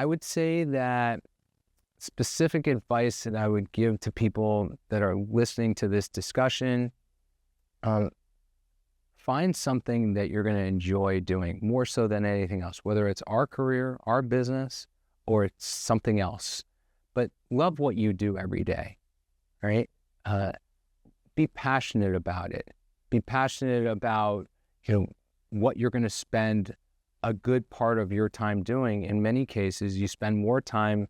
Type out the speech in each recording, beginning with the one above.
I would say that specific advice that I would give to people that are listening to this discussion, find something that you're going to enjoy doing more so than anything else, whether it's our career, our business, or it's something else. But love what you do every day, right? Be passionate about it. Be passionate about, what you're going to spend a good part of your time doing. In many cases, you spend more time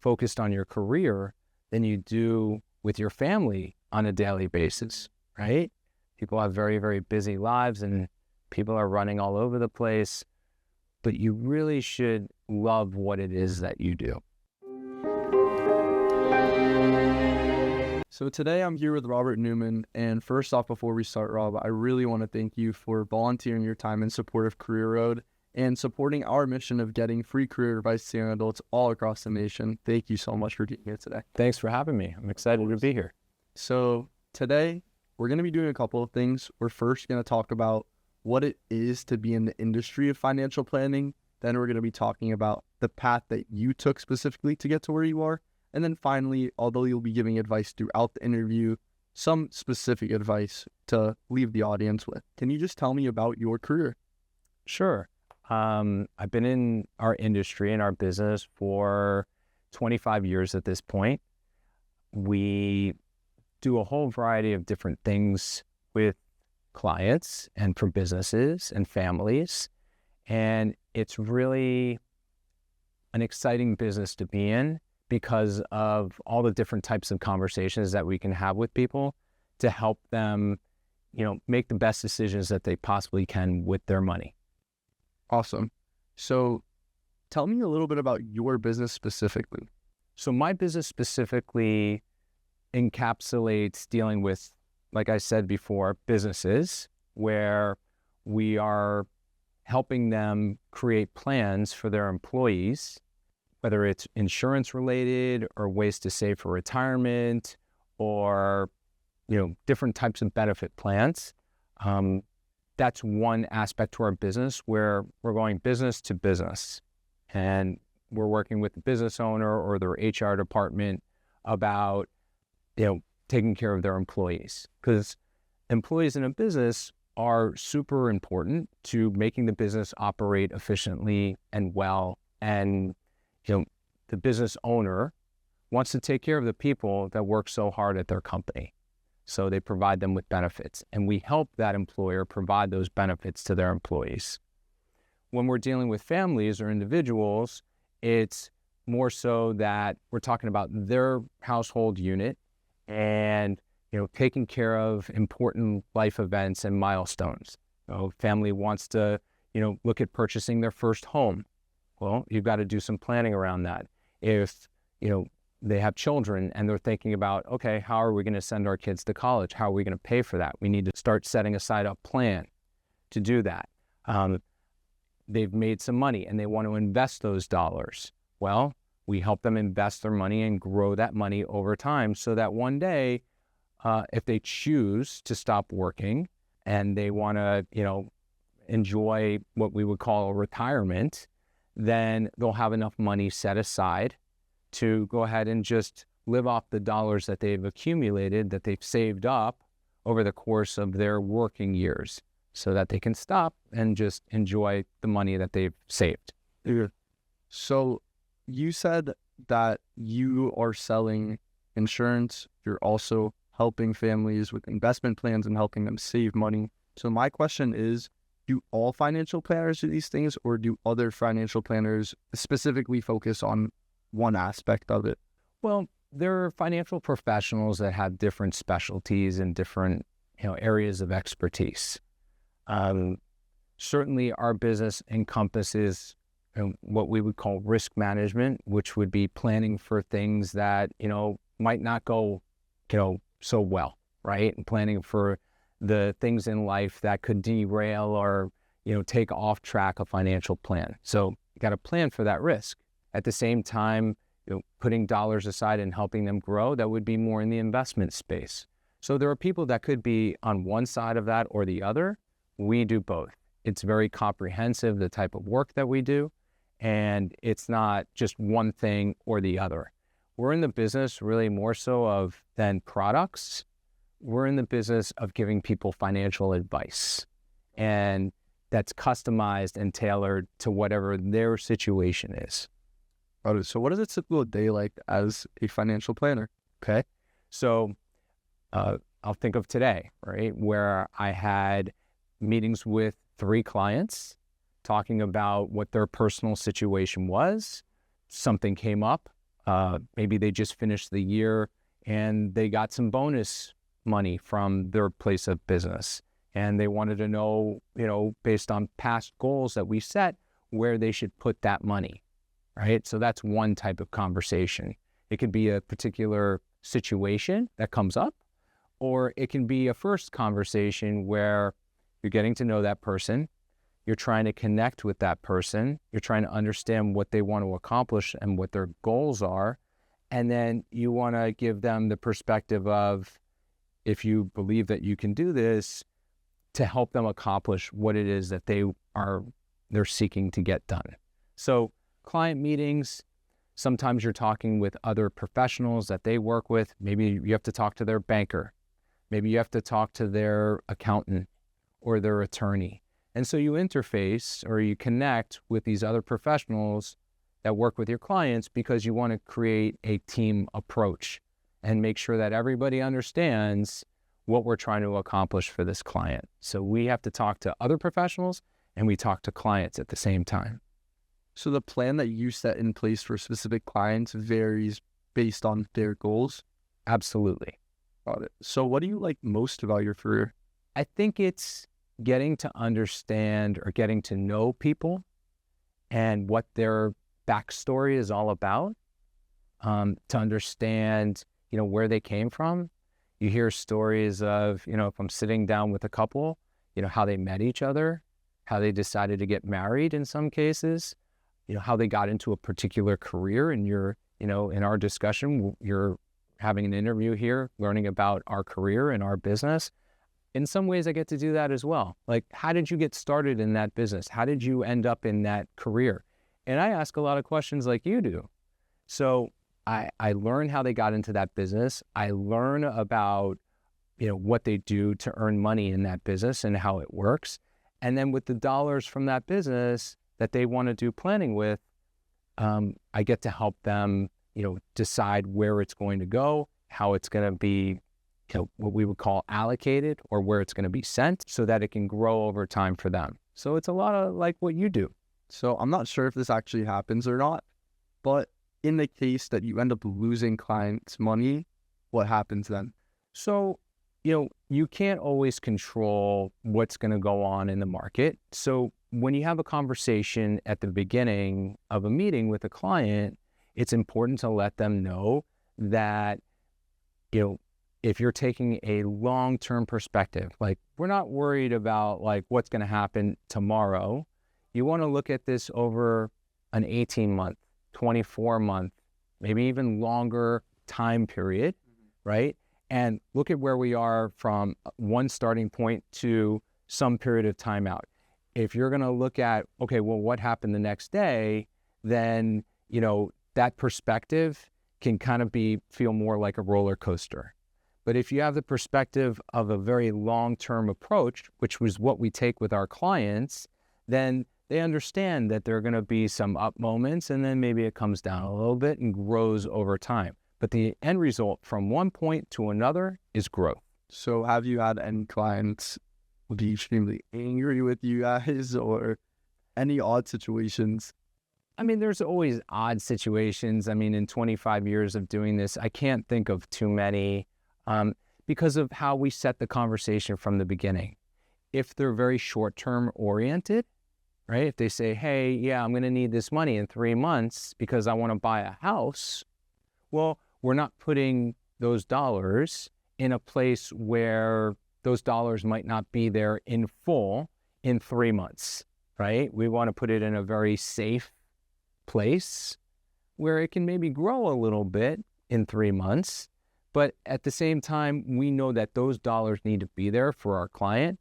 focused on your career than you do with your family on a daily basis, right? People have very, very busy lives and people are running all over the place, but you really should love what it is that you do. So today I'm here with Robert Newman, and first off, before we start, Rob, I really want to thank you for volunteering your time in support of CareerRoad and supporting our mission of getting free career advice to young adults all across the nation. Thank you so much for being here today. Thanks for having me. I'm excited to be here. So today we're going to be doing a couple of things. We're first going to talk about what it is to be in the industry of financial planning. Then we're going to be talking about the path that you took specifically to get to where you are. And then finally, although you'll be giving advice throughout the interview, some specific advice to leave the audience with. Can you just tell me about your career? Sure. I've been in our industry and our business for 25 years at this point. We do a whole variety of different things with clients and for businesses and families. And it's really an exciting business to be in because of all the different types of conversations that we can have with people to help them, make the best decisions that they possibly can with their money. Awesome. So tell me a little bit about your business specifically. So my business specifically encapsulates dealing with, like I said before, businesses where we are helping them create plans for their employees, whether it's insurance related or ways to save for retirement or, different types of benefit plans. That's one aspect to our business where we're going business to business and we're working with the business owner or their HR department about, taking care of their employees, because employees in a business are super important to making the business operate efficiently and well. And, the business owner wants to take care of the people that work so hard at their company. So they provide them with benefits, and we help that employer provide those benefits to their employees. When we're dealing with families or individuals, it's more so that we're talking about their household unit and, taking care of important life events and milestones. Family wants to, look at purchasing their first home. Well, you've got to do some planning around that. If, they have children and they're thinking about, okay, how are we going to send our kids to college? How are we going to pay for that? We need to start setting aside a plan to do that. They've made some money and they want to invest those dollars. Well, we help them invest their money and grow that money over time so that one day, if they choose to stop working and they want to, enjoy what we would call a retirement, then they'll have enough money set aside to go ahead and just live off the dollars that they've accumulated, that they've saved up over the course of their working years, so that they can stop and just enjoy the money that they've saved. So you said that you are selling insurance. You're also helping families with investment plans and helping them save money. So my question is, do all financial planners do these things, or do other financial planners specifically focus on one aspect of it? Well, there are financial professionals that have different specialties and different, areas of expertise. Certainly our business encompasses what we would call risk management, which would be planning for things that, might not go, so well, right? And planning for the things in life that could derail or, take off track a financial plan. So you got to plan for that risk. At the same time, putting dollars aside and helping them grow, that would be more in the investment space. So there are people that could be on one side of that or the other. We do both. It's very comprehensive, the type of work that we do. and it's not just one thing or the other. We're in the business really more so of than products. We're in the business of giving people financial advice, and that's customized and tailored to whatever their situation is. Got it. So what is a typical day like as a financial planner? Okay. So I'll think of today, right, where I had meetings with 3 clients talking about what their personal situation was. Something came up. Maybe they just finished the year and they got some bonus money from their place of business. And they wanted to know, based on past goals that we set, where they should put that money, right? So that's one type of conversation. It could be a particular situation that comes up, or it can be a first conversation where you're getting to know that person, you're trying to connect with that person, you're trying to understand what they want to accomplish and what their goals are, and then you want to give them the perspective of, if you believe that you can do this, to help them accomplish what it is that they're seeking to get done. So client meetings, sometimes you're talking with other professionals that they work with. Maybe you have to talk to their banker. Maybe you have to talk to their accountant or their attorney. And so you interface or you connect with these other professionals that work with your clients because you want to create a team approach and make sure that everybody understands what we're trying to accomplish for this client. So we have to talk to other professionals and we talk to clients at the same time. So the plan that you set in place for specific clients varies based on their goals? Absolutely. Got it. So what do you like most about your career? I think it's getting to understand or getting to know people and what their backstory is all about, to understand, where they came from. You hear stories of, if I'm sitting down with a couple, how they met each other, how they decided to get married in some cases, how they got into a particular career. And in our discussion, you're having an interview here, learning about our career and our business. In some ways, I get to do that as well. Like, how did you get started in that business? How did you end up in that career? And I ask a lot of questions like you do. So I learn how they got into that business. I learn about, what they do to earn money in that business and how it works. And then with the dollars from that business that they want to do planning with, I get to help them, decide where it's going to go, how it's going to be, what we would call allocated, or where it's going to be sent so that it can grow over time for them. So it's a lot of like what you do. So I'm not sure if this actually happens or not, but in the case that you end up losing clients' money, what happens then? So, you can't always control what's going to go on in the market. So when you have a conversation at the beginning of a meeting with a client, it's important to let them know that, if you're taking a long-term perspective, like, we're not worried about like what's going to happen tomorrow. You want to look at this over an 18-month, 24-month, maybe even longer time period, right? And look at where we are from one starting point to some period of time out. If you're going to look at, okay, well, what happened the next day, then, that perspective can kind of feel more like a roller coaster. But if you have the perspective of a very long-term approach, which was what we take with our clients, then they understand that there are going to be some up moments, and then maybe it comes down a little bit and grows over time. But the end result from one point to another is growth. So have you had any clients be extremely angry with you guys or any odd situations? I mean, there's always odd situations. I mean, in 25 years of doing this, I can't think of too many because of how we set the conversation from the beginning. If they're very short-term oriented, right? If they say, hey, yeah, I'm going to need this money in 3 months because I want to buy a house. Well, we're not putting those dollars in a place where those dollars might not be there in full in 3 months, right? We want to put it in a very safe place where it can maybe grow a little bit in 3 months. But at the same time, we know that those dollars need to be there for our client.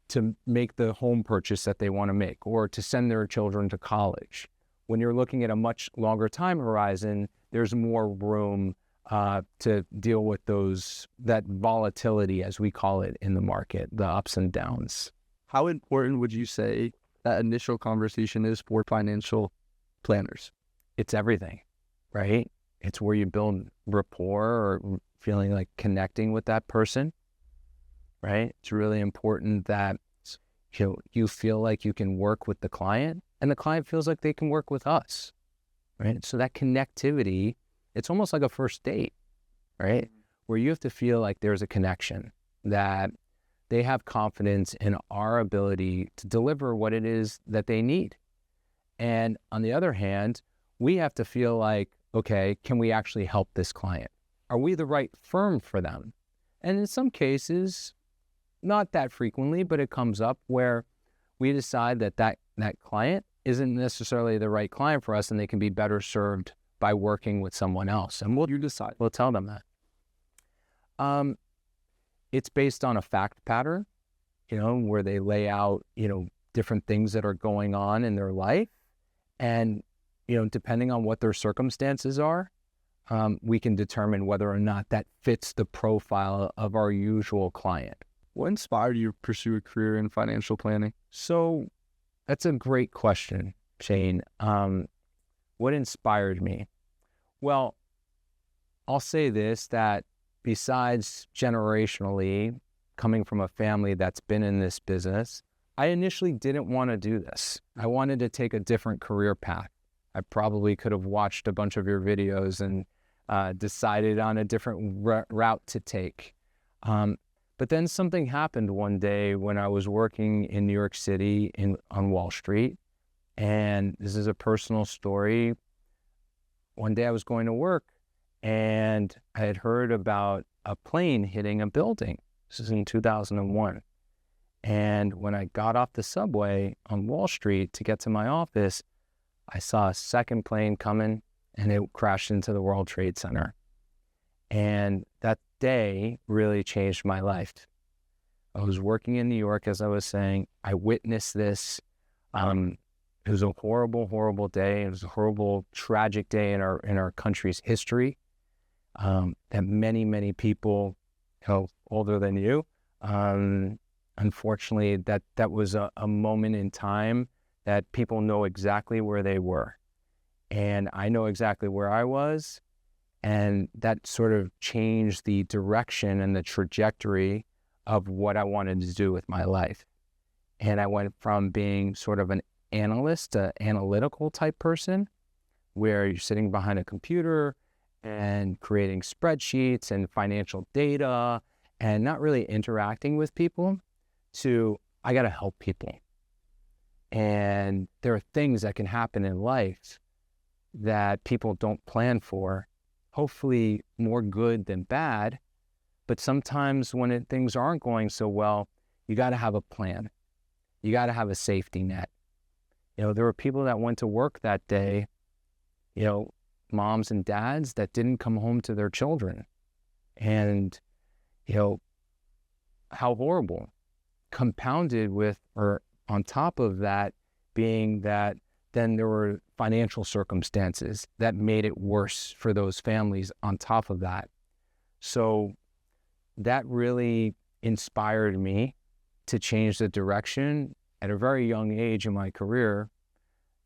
to make the home purchase that they want to make, or to send their children to college. When you're looking at a much longer time horizon, there's more room to deal with that volatility, as we call it in the market, the ups and downs. How important would you say that initial conversation is for financial planners? It's everything, right? It's where you build rapport or feeling like connecting with that person, right? It's really important that you feel like you can work with the client and the client feels like they can work with us, right? So that connectivity, it's almost like a first date, right? Where you have to feel like there's a connection, that they have confidence in our ability to deliver what it is that they need. And on the other hand, we have to feel like, okay, can we actually help this client? Are we the right firm for them? And in some cases, not that frequently, but it comes up where we decide that client isn't necessarily the right client for us and they can be better served by working with someone else. And You decide. we'll tell them that. It's based on a fact pattern, where they lay out, different things that are going on in their life. And, depending on what their circumstances are, we can determine whether or not that fits the profile of our usual client. What inspired you to pursue a career in financial planning? So that's a great question, Shane. What inspired me? Well, I'll say this, that besides generationally coming from a family that's been in this business, I initially didn't want to do this. I wanted to take a different career path. I probably could have watched a bunch of your videos and decided on a different route to take. But then something happened one day when I was working in New York City on Wall Street. And this is a personal story. One day I was going to work and I had heard about a plane hitting a building. This is in 2001. And when I got off the subway on Wall Street to get to my office, I saw a second plane coming and it crashed into the World Trade Center. And that day really changed my life. I was working in New York, as I was saying. I witnessed this. It was a horrible, horrible day. It was a horrible, tragic day in our country's history. That many, many people, older than you, unfortunately, that was a moment in time that people know exactly where they were. And I know exactly where I was. And that sort of changed the direction and the trajectory of what I wanted to do with my life. And I went from being sort of an analyst, an analytical type person, where you're sitting behind a computer and creating spreadsheets and financial data and not really interacting with people, to I got to help people. And there are things that can happen in life that people don't plan for, hopefully more good than bad. But sometimes when things aren't going so well, you got to have a plan. You got to have a safety net. There were people that went to work that day, moms and dads that didn't come home to their children. And, how horrible. Compounded with, or on top of that, being that then there were financial circumstances that made it worse for those families on top of that. So that really inspired me to change the direction at a very young age in my career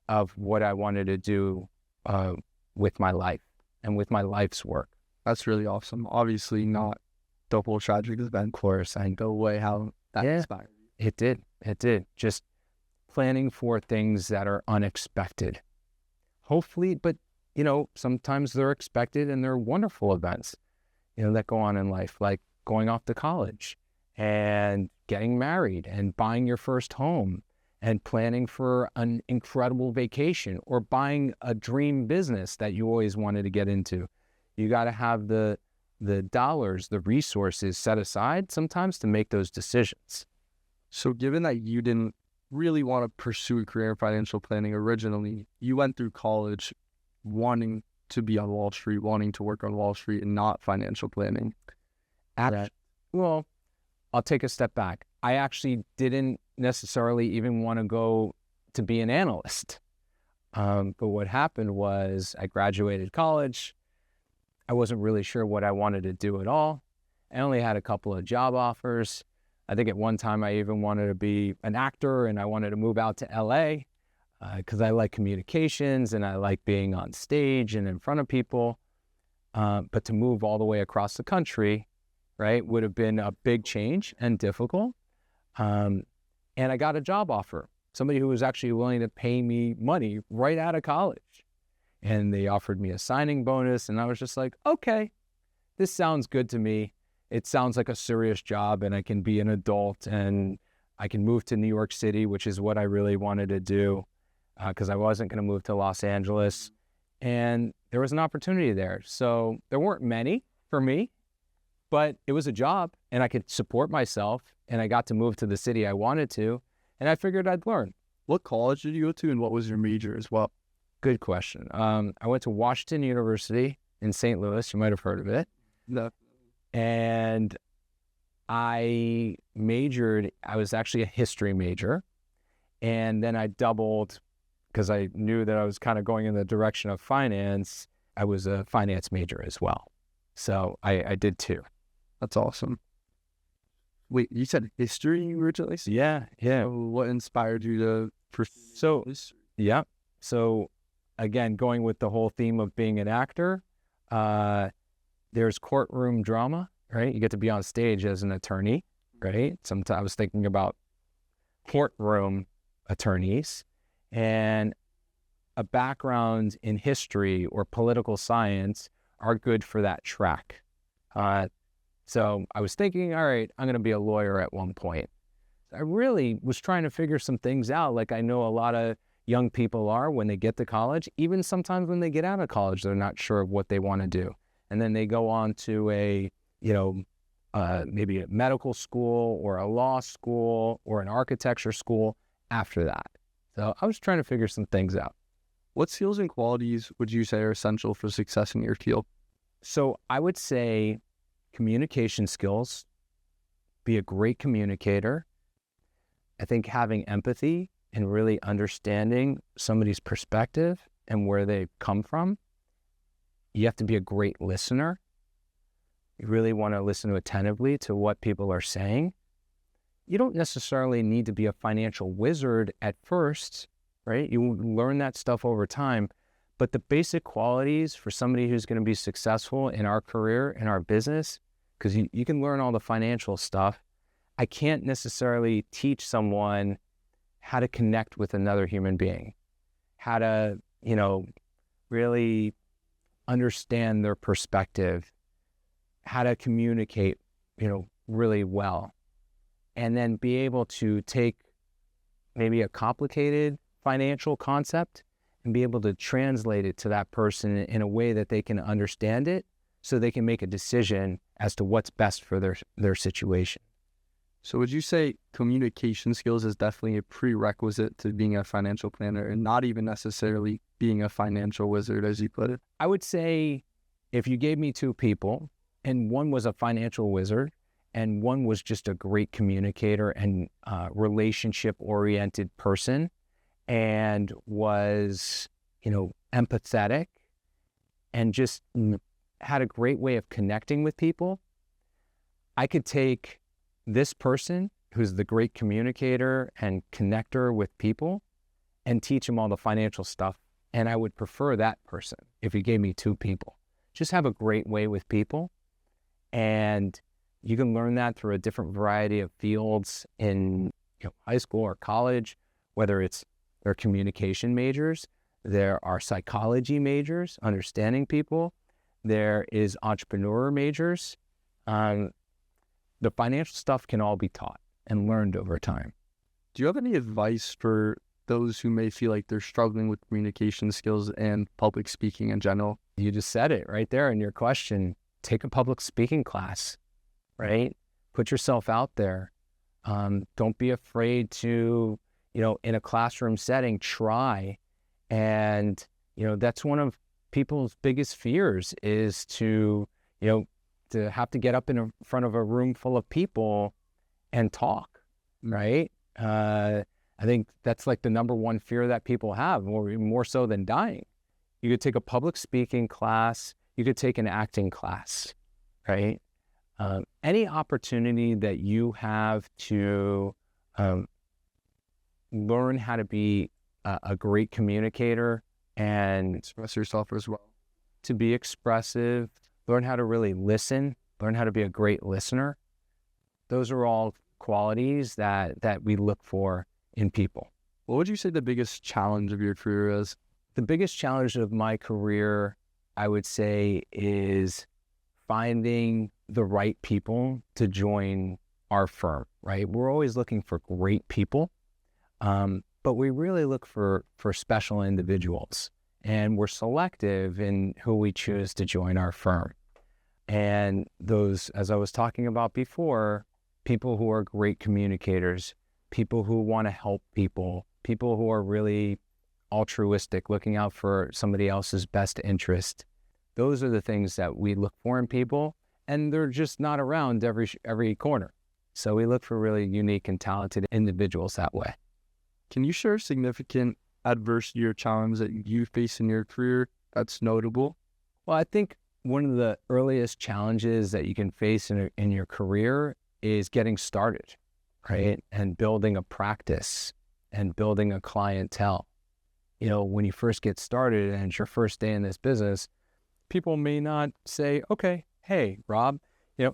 of what I wanted to do with my life and with my life's work. That's really awesome. Obviously not the whole tragic event. Of course, I Go away how that inspired you. It did. Just planning for things that are unexpected. Hopefully, but, sometimes they're expected and they're wonderful events, that go on in life, like going off to college and getting married and buying your first home and planning for an incredible vacation or buying a dream business that you always wanted to get into. You got to have the dollars, the resources set aside sometimes to make those decisions. So given that you didn't really want to pursue a career in financial planning originally, you went through college wanting to be on Wall Street, wanting to work on Wall Street and not financial planning. Well, I'll take a step back. I actually didn't necessarily even want to go to be an analyst. But what happened was I graduated college. I wasn't really sure what I wanted to do at all. I only had a couple of job offers. I think at one time I even wanted to be an actor, and I wanted to move out to LA because I like communications and I like being on stage and in front of people. But to move all the way across the country, right, would have been a big change and difficult. And I got a job offer, somebody who was actually willing to pay me money right out of college. And they offered me a signing bonus, and I was just like, okay, this sounds good to me. It sounds like a serious job, and I can be an adult, and I can move to New York City, which is what I really wanted to do, because I wasn't going to move to Los Angeles. And there was an opportunity there. So there weren't many for me, but it was a job, and I could support myself, and I got to move to the city I wanted to, and I figured I'd learn. What college did you go to, and what was your major as well? Good question. I went to Washington University in St. Louis. You might have heard of it. No. And I was actually a history major. And then I doubled because I knew that I was kind of going in the direction of finance. I was a finance major as well. So I did two. That's awesome. Wait, you said history originally? Yeah. So what inspired you to pursue this? Yeah. So again, going with the whole theme of being an actor, there's courtroom drama, right? You get to be on stage as an attorney, right? Sometimes I was thinking about courtroom attorneys, and a background in history or political science are good for that track. So I was thinking, all right, I'm going to be a lawyer at one point. I really was trying to figure some things out, like I know a lot of young people are when they get to college. Even sometimes when they get out of college, they're not sure of what they want to do. And then they go on to a, maybe a medical school or a law school or an architecture school after that. So I was trying to figure some things out. What skills and qualities would you say are essential for success in your field? So I would say communication skills, be a great communicator. I think having empathy and really understanding somebody's perspective and where they come from. You have to be a great listener. You really want to listen attentively to what people are saying. You don't necessarily need to be a financial wizard at first, right? You learn that stuff over time. But the basic qualities for somebody who's going to be successful in our career, in our business, because you can learn all the financial stuff. I can't necessarily teach someone how to connect with another human being, how to, really understand their perspective, how to communicate, really well, and then be able to take maybe a complicated financial concept and be able to translate it to that person in a way that they can understand it so they can make a decision as to what's best for their situation. So would you say communication skills is definitely a prerequisite to being a financial planner and not even necessarily being a financial wizard, as you put it? I would say if you gave me two people and one was a financial wizard and one was just a great communicator and relationship-oriented person and was, empathetic and just had a great way of connecting with people, I could take this person who's the great communicator and connector with people and teach them all the financial stuff. And I would prefer that person if you gave me two people. Just have a great way with people. And you can learn that through a different variety of fields in high school or college, whether it's their communication majors, there are psychology majors, understanding people, there is entrepreneur majors. The financial stuff can all be taught and learned over time. Do you have any advice for those who may feel like they're struggling with communication skills and public speaking in general? You just said it right there in your question. Take a public speaking class, right? Put yourself out there. Don't be afraid to, in a classroom setting, try. And, that's one of people's biggest fears is to have to get up in front of a room full of people and talk. right? I think that's like the number one fear that people have, more so than dying. You could take a public speaking class, you could take an acting class, right? Any opportunity that you have to learn how to be a great communicator and Express yourself as well. to be expressive, learn how to really listen, learn how to be a great listener. Those are all qualities that we look for in people. What would you say the biggest challenge of your career is? The biggest challenge of my career, I would say, is finding the right people to join our firm, right? We're always looking for great people, but we really look for special individuals, and we're selective in who we choose to join our firm. And those, as I was talking about before, people who are great communicators, people who want to help people, people who are really altruistic, looking out for somebody else's best interest. Those are the things that we look for in people, and they're just not around every corner. So we look for really unique and talented individuals that way. Can you share a significant adversity or challenge that you face in your career that's notable? Well, I think one of the earliest challenges that you can face in your career is getting started, right? And building a practice and building a clientele. You know, when you first get started and it's your first day in this business, people may not say, okay, hey, Rob,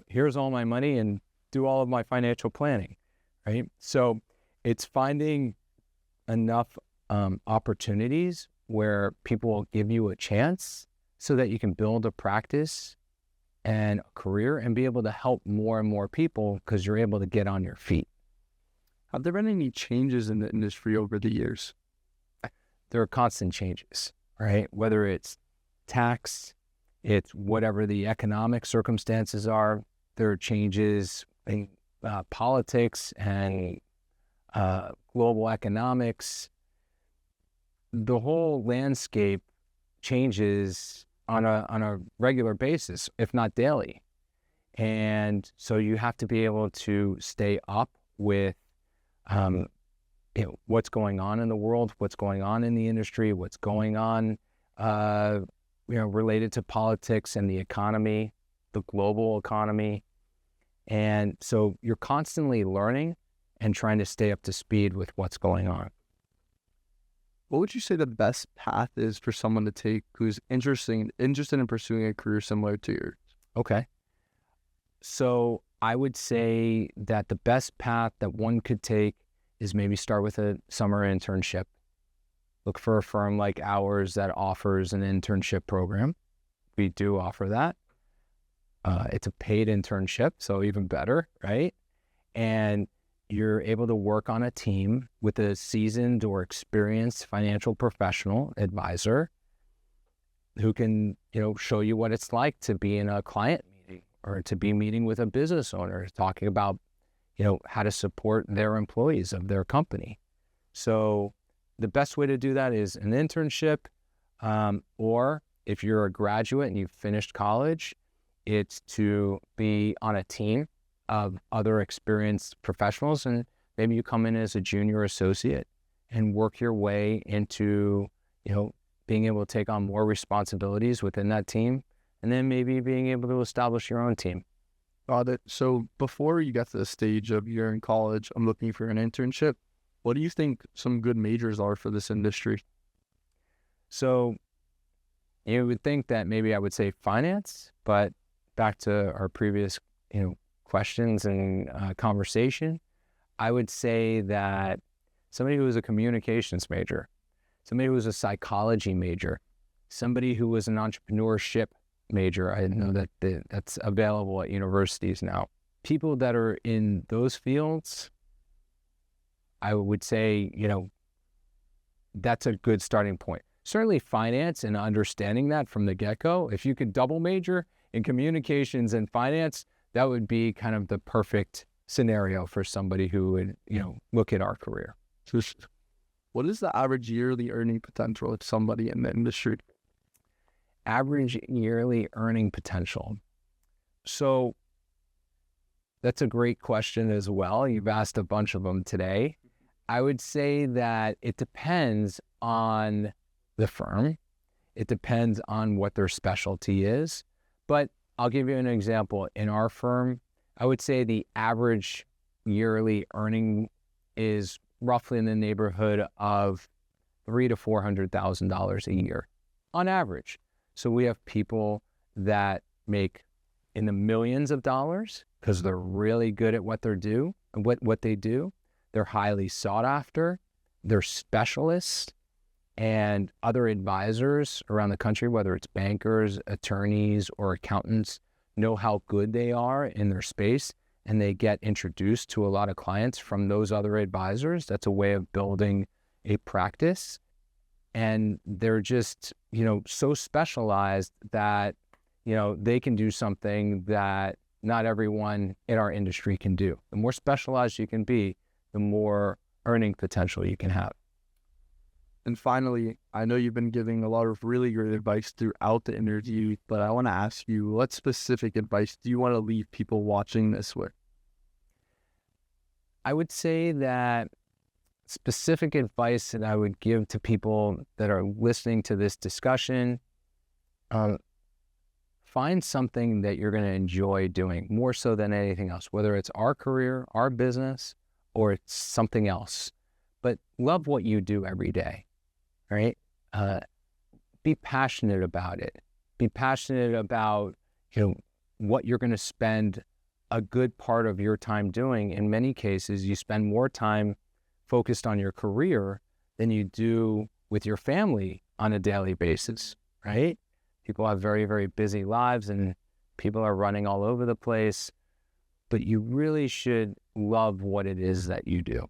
here's all my money and do all of my financial planning, right? So it's finding enough opportunities where people will give you a chance so that you can build a practice and a career and be able to help more and more people because you're able to get on your feet. Have there been any changes in the industry over the years? There are constant changes, right? Whether it's tax, it's whatever the economic circumstances are, there are changes in politics and global economics. The whole landscape changes on a regular basis, if not daily. And so you have to be able to stay up with what's going on in the world, what's going on in the industry, what's going on related to politics and the economy, the global economy. And so you're constantly learning and trying to stay up to speed with what's going on. What would you say the best path is for someone to take who's interested in pursuing a career similar to yours? Okay. So I would say that the best path that one could take is maybe start with a summer internship. Look for a firm like ours that offers an internship program. We do offer that. It's a paid internship, so even better, right? And you're able to work on a team with a seasoned or experienced financial professional advisor who can, show you what it's like to be in a client meeting or to be meeting with a business owner, talking about, how to support their employees of their company. So the best way to do that is an internship, or if you're a graduate and you've finished college, it's to be on a team of other experienced professionals, and maybe you come in as a junior associate and work your way into, being able to take on more responsibilities within that team, and then maybe being able to establish your own team. Got it. So before you get to the stage of you're in college, I'm looking for an internship, what do you think some good majors are for this industry? So you would think that maybe I would say finance, but back to our previous, questions and conversation, I would say that somebody who was a communications major, somebody who was a psychology major, somebody who was an entrepreneurship major. I know that that's available at universities now. People that are in those fields, I would say, that's a good starting point. Certainly finance and understanding that from the get-go. If you could double major in communications and finance, that would be kind of the perfect scenario for somebody who would, look at our career. So what is the average yearly earning potential of somebody in the industry? Average yearly earning potential. So That's a great question as well. You've asked a bunch of them today. I would say that it depends on the firm. It depends on what their specialty is. But I'll give you an example. In our firm, I would say the average yearly earning is roughly in the neighborhood of $300,000 to $400,000 a year on average. So we have people that make in the millions of dollars because they're really good at what they do. They're highly sought after. They're specialists, and other advisors around the country, whether it's bankers, attorneys, or accountants, know how good they are in their space, and they get introduced to a lot of clients from those other advisors. That's a way of building a practice. And they're just, so specialized that, they can do something that not everyone in our industry can do. The more specialized you can be, the more earning potential you can have. And finally, I know you've been giving a lot of really great advice throughout the interview, but I want to ask you, what specific advice do you want to leave people watching this with? I would say that specific advice that I would give to people that are listening to this discussion, find something that you're going to enjoy doing more so than anything else, whether it's our career, our business, or it's something else. But love what you do every day, right? Be passionate about it. Be passionate about, what you're going to spend a good part of your time doing. In many cases, you spend more time focused on your career than you do with your family on a daily basis, right? People have very, very busy lives and people are running all over the place, but you really should love what it is that you do.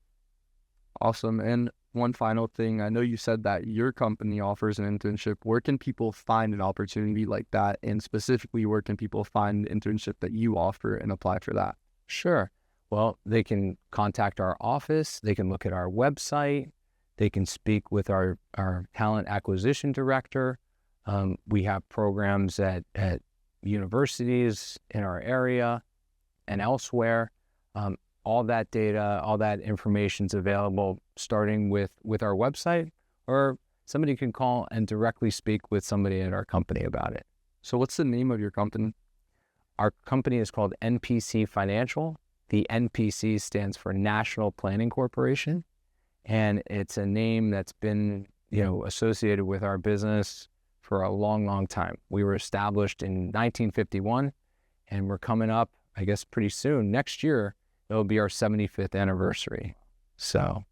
Awesome. And one final thing, I know you said that your company offers an internship. Where can people find an opportunity like that? And specifically, where can people find an internship that you offer and apply for that? Sure. Well, they can contact our office. They can look at our website. They can speak with our talent acquisition director. We have programs at universities in our area and elsewhere. All that data, all that information is available starting with our website, or somebody can call and directly speak with somebody at our company about it. So what's the name of your company? Our company is called NPC Financial. The NPC stands for National Planning Corporation, and it's a name that's been, associated with our business for a long, long time. We were established in 1951, and we're coming up, I guess, pretty soon. Next year, it'll be our 75th anniversary. So,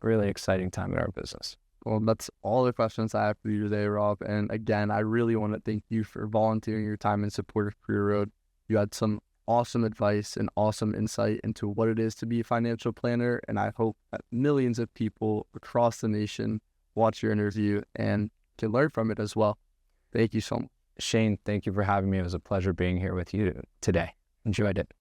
really exciting time in our business. Well, that's all the questions I have for you today, Rob. And again, I really want to thank you for volunteering your time in support of CareerRoad. You had some awesome advice and awesome insight into what it is to be a financial planner. And I hope that millions of people across the nation watch your interview and can learn from it as well. Thank you so much. Shane, thank you for having me. It was a pleasure being here with you today. Enjoyed it.